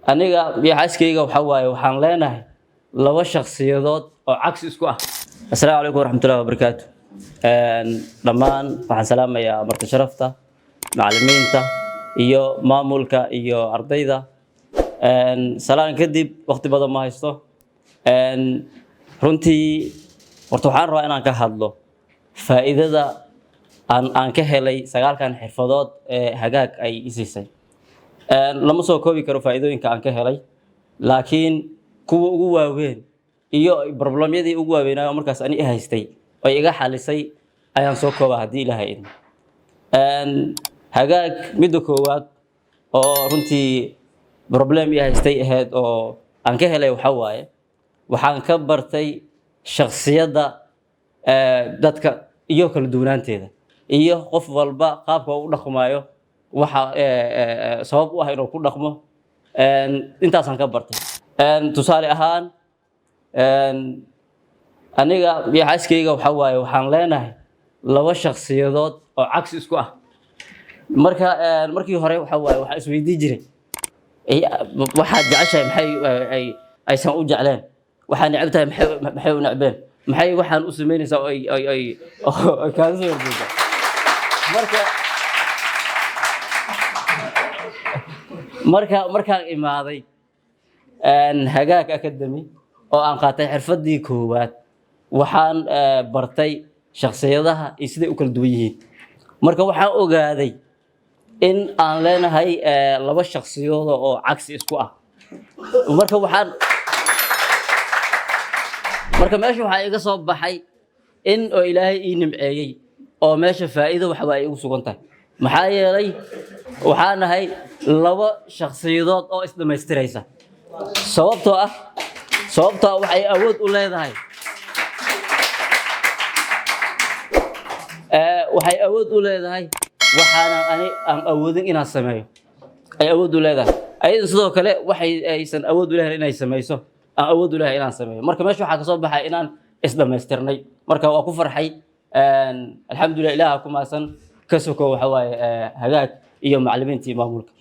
aniga iyo xaaskeyga waxa waaye waxaan leenahay laba shakhsiyadood oo cagsi isku ah. Assalaamu calaykum waraxmatullaahi wabarakaatu. Dhammaan waxaan salaamayaa marti sharafta, macallimiinta iyo maamulka iyo ardayda. Salaan kadib waqti badan ma haysto. Runtii horta waxaan rabaa inaan ka hadlo faa'iidada aan ka helay sagaalkan xirfadood ee hagaag ay i siisay. Lama soo koobi karo faa'iidooyinka aan ka helay, laakiin kuwa ugu waaweyn iyo problemyadii ugu waaweynaa markaas ani haystay oo iga xalisay ayaan soo koobaa haddii Ilaahay idmo. Hagaag midda koowaad oo runtii problem i haystay ahayd oo aan ka helay waxa waaye waxaan ka bartay shakhsiyadda dadka iyo kala duwanaanteeda iyo qof walba qaabka uu u dhaqmayo waxa sabab u ah inuu ku dhaqmo. Intaasaan ka bartay. Tusaale ahaan aniga iyo xaaskeyga waxa waaye waxaan leenahay laba shakhsiyadood oo cagsi isku ah. Markii hore waxa waaye waxaan isweydiin jiray waxaad jeceshahay maxay aysan u jecleen, waxaan neceb tahay maxay u necbeen, maxay waxaan u samaynaysaa oo ay kaaga soo horjeedaa. markaan imaaday Hagaag Academy oo aan qaatay xirfadii koowaad waxaan bartay shakhsiyadaha iyo siday u kala duwan yihiin. Marka waxaan ogaaday in aan leenahay laba shakhsiyadood oo cagsi isku ah. Marka meesha waxaa iga soo baxay in oo Ilaahay ii nimceeyay oo meesha faa'iido waxa ay ugu sugan tahay. Maxaa yeelay waxaan nahay laba shakhsiyadood oo isdhamaystiraysa. Sababtoo ah waxay awood u leedahay waxaana aan awoodin inaan sameeyo ay awood u leedahay. Ayada sidoo kale waxay aysan awood u leeyahay inay samayso aan awood u leeyahay inaan sameeyo. Marka meesha waxaa ka soo baxay inaan isdhamaystirnay. Marka waa ku farxay. Alxamdulillah, Ilaaha ku maasan ka soko waxa waaye Hagaag iyo macallimiintii maamulka.